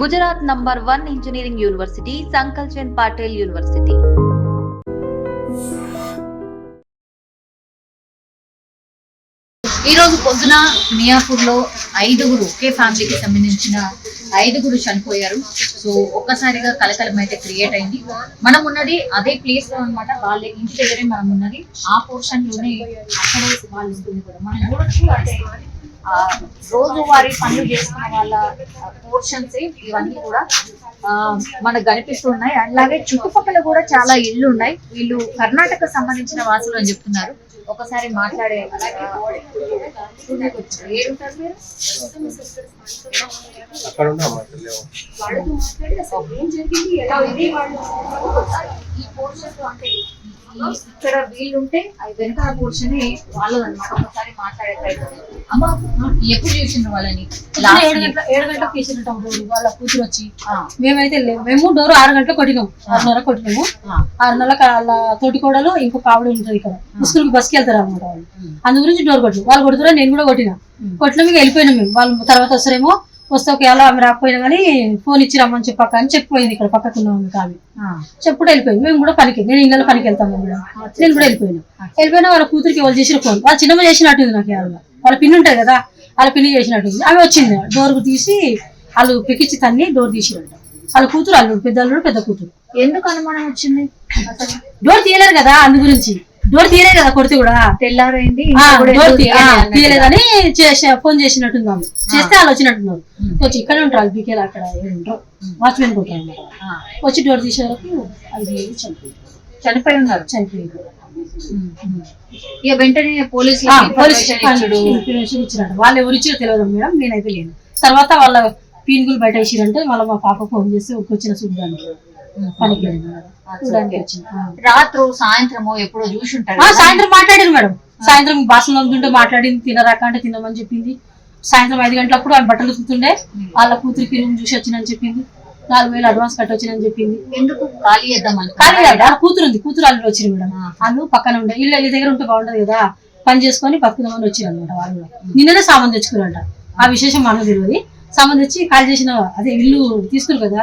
Gujarat number 1 engineering university Sankalchand Patil university. ఈ రోజు పొద్దున మియాపూర్లో 5గురు ఒకే ఫ్యామిలీకి సంబంధించిన 5గురు చనిపోయారు. సో ఒక్కసారిగా కలకలం అయితే క్రియేట్ అయింది. మనం ఉన్నది అదే ప్లేస్ లో అనమాట. వాళ్ళ ఇంటి దగ్గరే మనం ఉన్నది. ఆ పోర్షన్ లోనే అక్కడే వాళ్ళు ఉంటుంది కూడా మనం చూడొచ్చు. అంటే రోజువారీ పనులు చేసుకున్న వాళ్ళ పోర్షన్స్ ఇవన్నీ కూడా మనకు కనిపిస్తున్నాయి. అలాగే చుట్టుపక్కల కూడా చాలా ఇళ్ళు ఉన్నాయి. వీళ్ళు కర్ణాటక సంబంధించిన వాసులు అని చెప్తున్నారు. ఒకసారి మాట్లాడే ఇక్కడ వీళ్ళుంటే అది వెనకాల పోర్షన్ వాళ్ళది అనమాట. ఒకసారి మాట్లాడే ప్రయత్నం. అమ్మ ఎప్పుడు చూసిన వాళ్ళని 7 గంటలకు తీసినట్టు వాళ్ళ కూతురు వచ్చి మేమైతే మేము డోర్ 6 గంటలకు కొట్టినాము. 6:30 కొట్టినాము. 6:30 వాళ్ళ తోటికోడలు ఇంకో కావిడ ఉంటుంది ఇక్కడ. స్కూల్కి బస్కి వెళ్తారు అనమాట వాళ్ళు. అందు గురించి డోర్ కొట్టిన వాళ్ళు కొడుతున్నా నేను కూడా కొట్టినా. కొట్టినా మీకు వెళ్ళిపోయినాం మేము. వాళ్ళు తర్వాత వస్తారేమో వస్తే ఒకవేళ ఆమె రాకపోయినా కానీ ఫోన్ ఇచ్చి రమ్మని చెప్పాక అని చెప్పిపోయింది. ఇక్కడ పక్కకున్నాం ఆమె చెప్పుడు వెళ్ళిపోయింది. మేము కూడా పనికి నేను ఇళ్ళలో పనికి వెళ్తాము మేడం. నేను కూడా వెళ్ళిపోయినా వాళ్ళ కూతురికి వాళ్ళు చేసిన ఫోన్ వాళ్ళ చిన్నమ్మ చేసినట్టుంది. నాకు వాళ్ళ పిన్ని ఉంటుంది కదా వాళ్ళ పిన్ని చేసినట్టుంది. ఆమె వచ్చింది డోర్ తీసి వాళ్ళు పిక్కిచ్చి తన్ని డోర్ తీసిరంట. వాళ్ళ కూతురు అల్లుడు పెద్ద అల్లుడు పెద్ద కూతురు. ఎందుకు అనుమానం వచ్చింది? డోర్ తీయలేరు కదా అందు గురించి. డోర్ తీయలేదు కదా కొడితే కూడా తెల్లారైంది తీయలేదని ఫోన్ చేసినట్టుంది. ఆమె చేస్తే వాళ్ళు వచ్చినట్టున్నారు. వచ్చి ఇక్కడే ఉంటారు వాళ్ళు బీకేలు అక్కడ ఉంటారు వాచ్మెన్ కొట్టారు అన్నమాట. వచ్చి డోర్ తీసే వరకు అది చనిపోయి ఉన్నారు. ఇక వెంటనే పోలీసులు ఇన్ఫర్మేషన్ ఇచ్చినట్టు. వాళ్ళు ఎవరు ఇచ్చారో తెలియదు మేడం. నేనైతే లేను. తర్వాత వాళ్ళ పీనుగులు బయట వేసిరంటే మళ్ళీ మా పాప ఫోన్ చేస్తే వచ్చిన చూడ్డానికి పనికి రాత్రు సాయంత్రమో ఎప్పుడో చూసి ఉంటారు. సాయంత్రం మాట్లాడారు మేడం. సాయంత్రం బాసం నమ్ముతుంటే మాట్లాడింది. తినరాక అంటే తినమని చెప్పింది. సాయంత్రం 5 గంటలప్పుడు ఆమె బట్టలు ఉతుకుతుండే వాళ్ళ కూతురికి రూమ్ చూసి వచ్చినని చెప్పింది. 4,000 అడ్వాన్స్ కట్టొచ్చినని చెప్పింది. ఎందుకు ఖాళీ చేద్దామని? ఖాళీ కదా కూతురు ఉంది. కూతురు అల్లుడు వచ్చింది మేడం. వాళ్ళు పక్కన ఉండే ఇల్లు దగ్గర ఉంటే బాగుంటది కదా పని చేసుకొని బతుకుదామని వచ్చింది అనమాట. వాళ్ళు నిన్ననే సామాన్ తెచ్చుకున్నారంట. ఆ విశేషం మనకు తెలియదు. సామాన్ తెచ్చి ఖాళీ చేసిన అదే ఇల్లు తీసుకురు కదా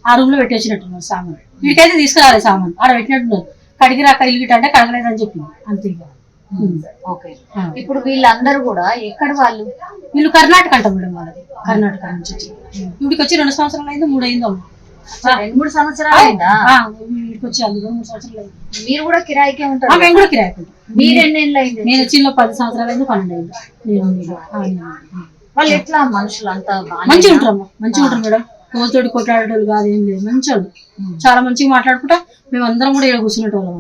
ఆ రూమ్ లో పెట్టి వచ్చినట్టున్నారు సామాన్. వీడికైతే తీసుకురాలి సామాన్ ఆడ పెట్టినట్టున్నారు. కడిగి రాక ఇల్లు గిట్ట అంటే కడగలేదని చెప్పింది అంతే. ఓకే. ఇప్పుడు వీళ్ళందరూ కూడా ఎక్కడ వాళ్ళు? వీళ్ళు కర్ణాటక అంట మేడం. వాళ్ళది కర్ణాటక నుంచి వచ్చి ఇవిడికి వచ్చి 2 సంవత్సరాలు అయిందో 3 అయిందో. 2-3 సంవత్సరాలు అయిందా? వీడికి వచ్చి 2-3 సంవత్సరాలు అయింది. మీరు కూడా కిరాయికే ఉంటారు? మేము కూడా కిరాయికి ఉంటాం. మీరు ఎన్నేళ్ళు అయింది? నేను చిన్న 10 సంవత్సరాలు అయింది 12 అయింది. వాళ్ళు ఎట్లా మనుషులు అంతా మంచిగా ఉంటారు. మంచిగా ఉంటారు మేడం. కోతోటి కొట్లాడేటోళ్ళు కాదు ఏం లేదు. మంచి వాళ్ళు చాలా మంచిగా మాట్లాడుకుంటా మేము అందరం కూడా ఇక్కడ కూర్చునేటోళ్ళం.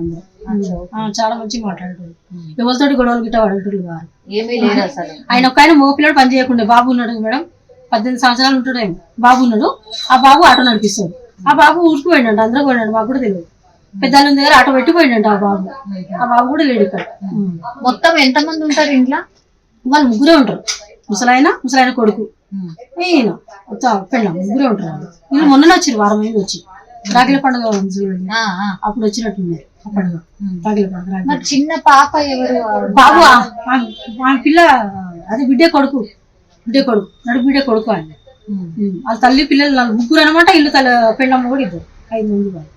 అందరం చాలా మంచిగా మాట్లాడేటోళ్ళు. ఎవరితోటి గొడవలు గిట్ట పడేటోళ్ళు కాదు. ఏమీ లేదు అసలు. ఆయన ఒక ఆయన మోపిలాడు పని చేయకుండా బాబు ఉన్నాడు మేడం. 18 సంవత్సరాలు ఉంటాడు ఆయన. బాబు ఉన్నాడు. ఆ బాబు ఆటో నడిపిస్తాడు. ఆ బాబు ఊరికి పోయిండంట. అందరూ పోయినాడు. మాకు కూడా తెలియదు. పెద్దల దగ్గర ఆటో పెట్టి పోయిండంట ఆ బాబు. ఆ బాబు కూడా లేడు ఇక్కడ. మొత్తం ఎంత మంది ఉంటారు ఇంట్లో? వాళ్ళు ముగ్గురే ఉంటారు. ముసలాయన కొడుకు ఈయన పెళ్ళ ముగ్గురే ఉంటారు. వీళ్ళు మొన్ననే వచ్చారు. వారం అయింది వచ్చి. రాగిల పండుగ చూడండి అప్పుడు వచ్చినట్టున్నారు. రాగిల పండుగ. చిన్న పాప ఎవరు? బాబు ఆ పిల్ల అదే బిడ్డే కొడుకు నడు బిడ్డే కొడుకు ఆయన. వాళ్ళ తల్లి పిల్లలు ముగ్గురు అనమాట. ఇల్లు పెళ్ళమ్మ కూడా 2 5 మంది వాళ్ళు.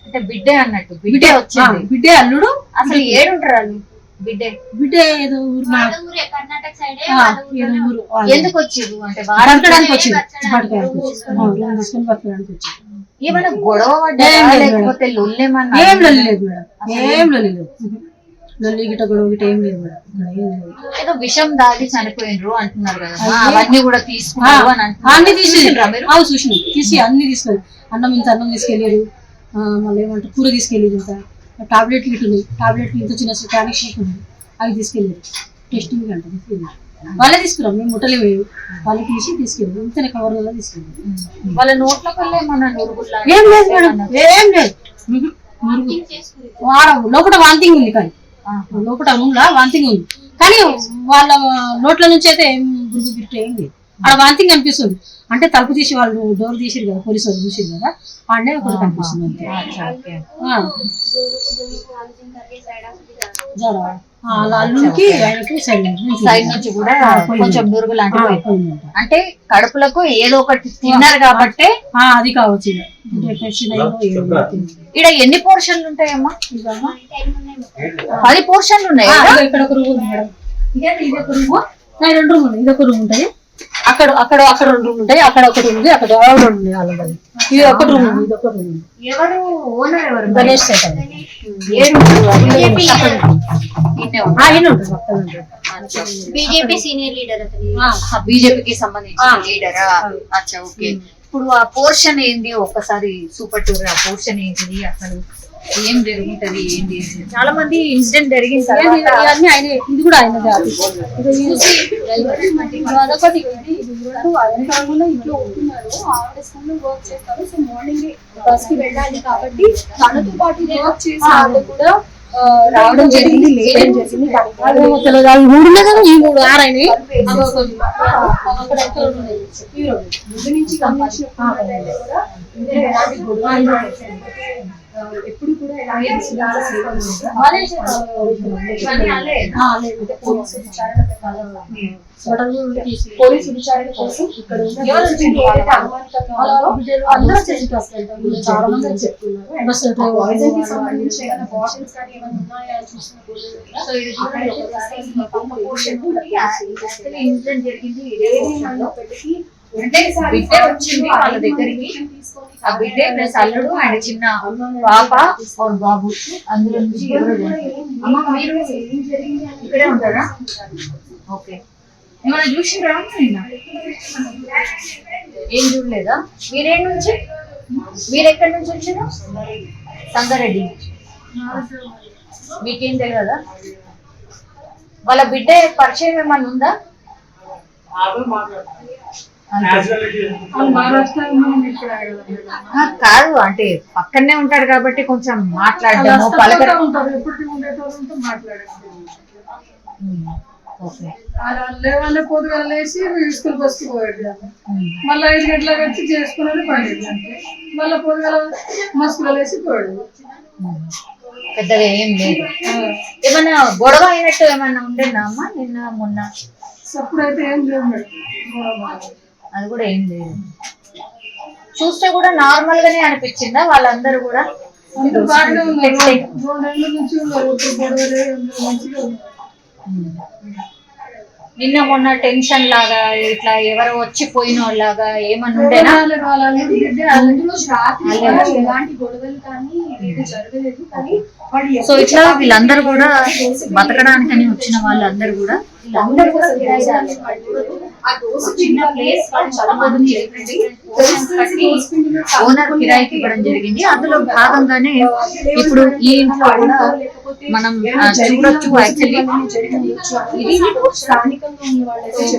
అంటే బిడ్డే అన్నట్టు. బిడ్డే వచ్చింది. బిడ్డే అల్లుడు. అసలు ఏడుంటారు వాళ్ళు? బిడ్డే ఏదో ఊరు ఎందుకు వచ్చారు అంటే బతకడానికి వచ్చింది. తీసుకొని బతకడానికి వచ్చింది. ఏమైనా గొడవ లేకపోతే లొల్లేమన్నా? ఏం లొల్లి లేదు మేడం. ఏం లొల్లి లేదు. లొల్లి గిట్ట గొడవ గిట్ట ఏం లేదు మేడం. ఏదో విషం దాగి చనిపోయినరు అంటున్నారు కదా. అవన్నీ కూడా తీసుకున్నారు అని అంటున్నారు. అన్ని చూసినాం. తీసి అన్ని తీసుకెళ్ళి అన్నం తీసుకెళ్ళారు. మళ్ళీ ఏమంటారు కూర తీసుకెళ్ళారు. ఇంత టాబ్లెట్లు ఇట్టున్నాయి. టాబ్లెట్లు ఇంత చిన్న టానిక్ షీట్ ఉంది. అవి తీసుకెళ్ళారు. టెస్టింగ్ అంటే తీసుకెళ్ళారు. వాళ్ళే తీసుకురాం. మేము ముట్టలే వాళ్ళు తీసి తీసుకెళ్ళారు. ఇంతనే కవర్లలో తీసుకెళ్ళారు. వాళ్ళ నోట్ల కల్లా ఏమన్నా ఏం లేదు మేడం. ఏం లేదు. లోపల వాంతింగ్ ఉంది. కానీ లోపల రూమ్లో వాంతింగ్ ఉంది. కానీ వాళ్ళ నోట్ల నుంచి అయితే ఏం గుర్తు గిట్టు ఏం లేదు. ఆడ వాంతింగ్ అనిపిస్తుంది. అంటే తలుపు తీసి వాళ్ళు డోర్ తీసిరు కదా పోలీసు వాళ్ళు చూసిరు కదా ఆడనే ఒకటి కనిపిస్తుంది అంతే. అలా అల్లుడికి ఆయనకి సైడ్ నుంచి కూడా కొంచెం నురుగు లాంటివి పోయింది. అంటే కడుపులకు ఏదో ఒకటి తిన్నారు కాబట్టి అది కావచ్చు. ఇక్కడ ఎన్ని పోర్షన్లు ఉంటాయమ్మా? 10 పోర్షన్లు ఉన్నాయి. ఇక్కడ ఒక రూమ్ ఉంది మేడం, ఇది ఒక రూమ్, 2 రూమ్ ఉన్నాయి. ఇది ఒక రూమ్ ఉంటాయి, అక్కడ అక్కడ అక్కడ 2 రూమ్ ఉంటాయి, అక్కడ ఒకటి ఉంది, అక్కడ 2 ఉంది. వాళ్ళది ఇది ఒక రూమ్ ఉంది, ఇది ఒక రూమ్. ఎవరు ఓనర్? ఎవరు? గణేష్ సేట. బీజేపీ సీనియర్ లీడర్, బీజేపీకి సంబంధించిన లీడరా? అచ్చా, ఓకే. ఇప్పుడు ఆ పోర్షన్ ఏంది ఒక్కసారి సూపర్ టూర్, ఆ పోర్షన్ ఏంటిది, అసలు ఏం జరుగుతుంది ఏంటి? చాలా మంది ఇన్సిడెంట్ జరిగిన ఇవన్నీ ఆయన, ఇది కూడా ఆయన అదొకటి. ఇంట్లో ఉంటున్నారు, ఆవిడ స్కూల్ లో వర్క్ చేస్తారు. సో మార్నింగ్ బస్ కి వెళ్ళాలి కాబట్టి తనతో పాటు వర్క్ చేసి ఆవిడ కూడా రావడం జరిగింది, లేయడం జరిగింది. మూడునే కదా, ఈ 3 ఆరైన ముందు నుంచి గమనించిన ఎప్పుడు కూడా పోలీసు విచారణ కోసం ఇక్కడ చాలా మంది చెప్తున్నారు. పాయిజన్ కి సంబంధించి ఏమైనా బాటిల్స్ కానీ ఏమైనా ఉన్నాయా అని చూస్తున్నప్పటికీ అంటే బిడ్డ వచ్చింది వాళ్ళ దగ్గరికి, ఆ బిడ్డ ప్లస్ అల్లుడు అండ్ చిన్న పాప బాబు, అందులో నుంచి మీరు ఇక్కడే ఉంటారా? ఓకే. ఏమైనా చూసిండ్రా? ఏం చూడలేదా? మీరేం నుంచి, మీరెక్కడి నుంచి వచ్చారు? సంగారెడ్డి. మీకేం తెలియదా? వాళ్ళ బిడ్డ పరిచయం ఏమన్నా ఉందా? కాదు, అంటే పక్కనే ఉంటాడు కాబట్టి కొంచెం మాట్లాడటం పలకడం. వాళ్ళే పొద్దుగా లేచి స్కూల్ బస్కి పోయాడు, మళ్ళీ 5 గంటలకు వచ్చి చేసుకున్నది 12 గంటలు, మళ్ళీ పొద్దుగా మా స్కూల్లో లేచి పోయాడు. పెద్దగా ఏం లేదు. ఏమన్నా గొడవ అయినట్టు ఏమన్నా ఉండేనా అమ్మా నిన్న మొన్న? అప్పుడైతే ఏం లేదు, అది కూడా ఏం లేదు. చూస్తే కూడా నార్మల్ గానే అనిపించిందా? వాళ్ళందరూ కూడా బాగానే ఉన్నారు, 2 నెలల నుంచి ఉన్నారు. నిన్న మొన్న టెన్షన్ లాగా ఇట్లా ఎవరో వచ్చి పోయిన వాళ్ళగా ఏమన్నా ఉండేనా? ఎలాంటి గొడవలు కానీ జరగలేదు. కానీ సో ఇట్లా వీళ్ళందరూ కూడా బతకడానికని వచ్చిన వాళ్ళందరూ కూడా చిన్న ప్లేస్ ఓనర్ కిరాయికి ఇవ్వడం జరిగింది. అందులో భాగంగానే ఇప్పుడు ఈ ఇంట్లో కూడా మనం చూడొచ్చు. యాక్చువల్లీ ఇది స్థానికంగా ఉన్న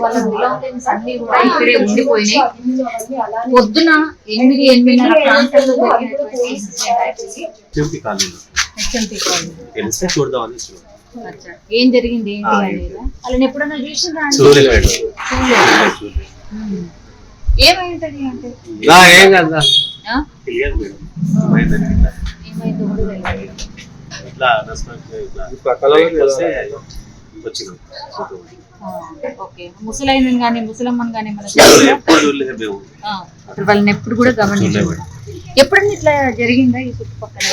వాళ్ళ బిలాంగింగ్స్ అన్ని కూడా ఇక్కడే ఉండిపోయినాయి. పొద్దున 8-8:30 ప్రాంతాల్లో ఏం జరిగింది ఏంటి అనేది వాళ్ళని ఎప్పుడన్నా చూసిందా? ఏమైంటది అంటే ముసలైన కానీ ముసలమ్మని కానీ వాళ్ళని ఎప్పుడు కూడా గమనించారు. ఎప్పుడన్నా ఇట్లా జరిగిందా ఈ చుట్టుపక్కల?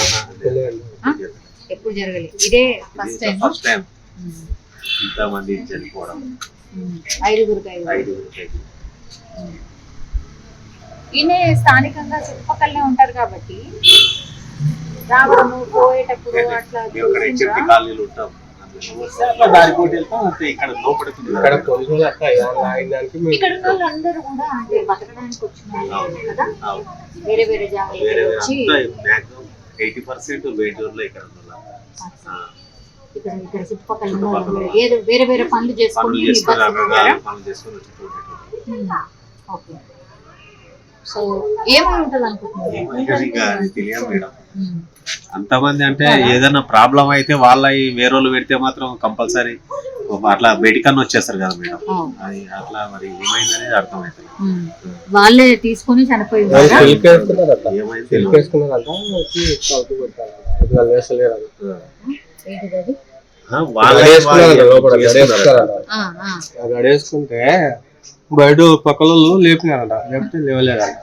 ఎప్పుడు జరగలేదు, ఇదే ఫస్ట్ టైం. ఇంతమంది చనిపోవడం, 5 ఈయన స్థానికంగా చుట్టుపక్కలనే ఉంటారు కాబట్టి రావడము పోయేటప్పుడు అట్లా కాలనీలు ఉంటాం, దారి పోటీ వెళ్తాం అంతే. ఇక్కడ లోపడుతుంది, ఇక్కడ ఉన్న వాళ్ళందరూ కూడా అంటే బతకడానికి వచ్చిన కదా, వేరే వేరే జాగాలు వచ్చి 80% వేటూరులో ఇక్కడ ఇక్కడ చుట్టుపక్కల ఏదో వేరే వేరే పనులు చేసుకొని. సో ఏమై ఉంటది అనుకుంటున్నారు? తెలియదు మేడం. అంతమంది అంటే ఏదైనా ప్రాబ్లం అయితే వాళ్ళ వేరే వాళ్ళు పెడితే మాత్రం కంపల్సరీ అట్లా బయటికన్నా వచ్చేస్తారు కదా మేడం. అది అట్లా మరి ఏమైందనేది అర్థమవుతుంది. వాళ్ళే తీసుకొని చనిపోయింది. గడేసుకుంటే బయట పక్కలో లేపినారట, లేపితే లేవలేదంట.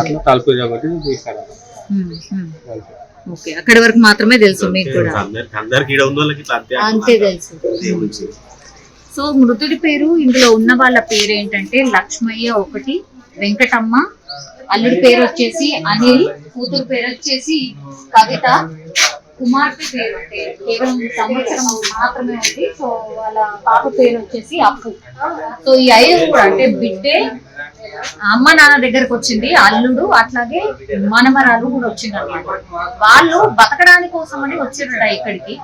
అట్లా తలుపు కాబట్టి తీసారట. ఓకే, అక్కడి వరకు మాత్రమే తెలుసు మీకు కూడా. అందరికి ఈడ ఉన్న వాళ్ళకి ఇట్లా అంతే తెలుసు. సో మృతుడి పేరు, ఇందులో ఉన్న వాళ్ళ పేరు ఏంటంటే లక్ష్మయ్య ఒకటి, వెంకటమ్మ, అల్లుడి పేరు వచ్చేసి అనిల్, కూతురు పేరు వచ్చేసి కవిత, కుమార్తె పేరు అంటే కేవలం సంవత్సరం మాత్రమే ఉంది. సో వాళ్ళ పాప పేరు వచ్చేసి అప్పు. సో ఈ 5 కూడా అంటే బిడ్డే అమ్మ నాన్న దగ్గరకు వచ్చింది, అల్లుడు అట్లాగే మనమరాలు కూడా వచ్చింది అనమాట. వాళ్ళు బతకడానికి కోసమని వచ్చిండ్రట ఇక్కడికి.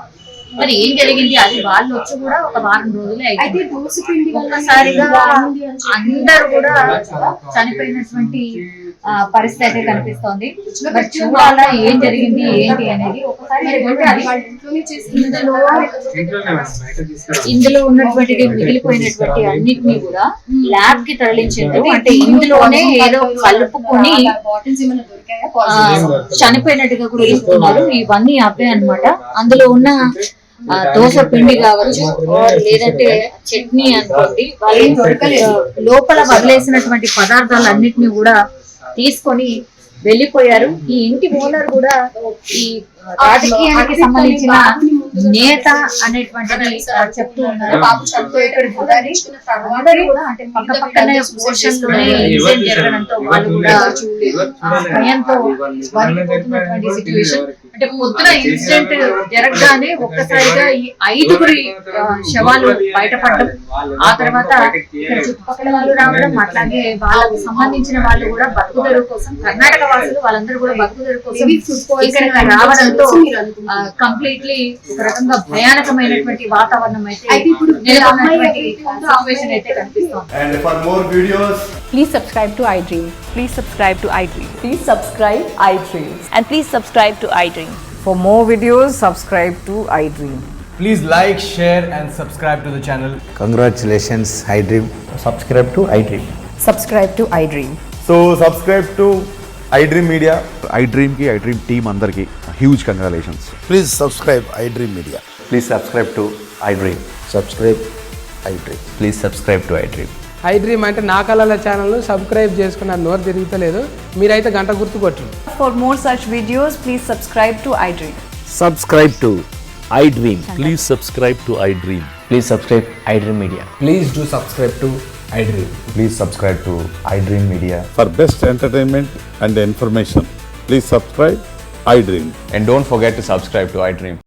మరి ఏం జరిగింది అది వాళ్ళు వచ్చి కూడా ఒక వారం రోజులే అయితే ఒక్కసారిగా అందరూ కూడా చనిపోయినటువంటి పరిస్థితి అయితే కనిపిస్తోంది. మరి చూడాలా ఏం జరిగింది ఏంటి అనేది. ఒకసారి ఇందులో ఉన్నటువంటిది మిగిలిపోయినటువంటి అన్నిటినీ కూడా ల్యాబ్ కి తరలించారు. అంటే ఇందులోనే ఏదో కలుపుకొని చనిపోయినట్టుగా కూడా చెప్తున్నారు. ఇవన్నీ అవే అన్నమాట. అందులో ఉన్న దోశ పిండి కావచ్చు, లేదంటే చట్నీ అనుకోండి, వాళ్ళు లోపల వదిలేసినటువంటి పదార్థాలన్నిటిని కూడా తీసుకొని వెళ్ళిపోయారు. ఈ ఇంటి ఓనర్ కూడా ఈ రాజకీయానికి సంబంధించిన నేత అనేటువంటిది చెప్తూ ఉన్నారు. అందరూ కూడా అంటే పక్క పక్కనే పోర్షన్ లోనే ఇన్సిడెంట్ జరగడంతో వాళ్ళు కూడా భయంతో వణికిపోతున్నటువంటి సిచ్యువేషన్. అంటే పొద్దున ఇన్సిడెంట్ జరగగానే ఒక్కసారిగా ఈ 5 శవాలు బయటపడడం, ఆ తర్వాత ఇక్కడ చుట్టుపక్కల వాళ్ళు రావడం, అట్లాగే వాళ్ళకు సంబంధించిన వాళ్ళు కూడా బతుకుదెరువు కోసం, కర్ణాటక వాసులు వాళ్ళందరూ కూడా బతుకుదెరువు కోసం ఇక్కడ రావడంతో కంప్లీట్లీ ఒక రకంగా భయానకమైనటువంటి వాతావరణం అయితే ఇప్పుడు నెలకొన్నటువంటి సిచ్యువేషన్ అయితే కనిపిస్తోంది. And for more videos, Please subscribe to iDream. Please subscribe to iDream. Please subscribe iDream. And please subscribe to iDream. For more videos, subscribe to iDream. please like, share and subscribe to the channel. Congratulations, iDream. Subscribe to iDream. Subscribe to iDream. So subscribe to iDream Media. iDream ki iDream team andarki huge congratulations. Please subscribe iDream Media. Please subscribe to iDream. Subscribe iDream. Please subscribe to iDream. iDream అంటే నా కళల channel subscribe చేసుకున్న నోరు తిరుగుతలేదు, మీరైతే గంట గుర్తు కొట్టండి. For more such videos, please subscribe to iDream. Subscribe to iDream. Please subscribe to iDream. Please subscribe iDream Media. Please do subscribe to iDream. Please subscribe to iDream Media. For best entertainment and information, please subscribe iDream. And don't forget to subscribe to iDream.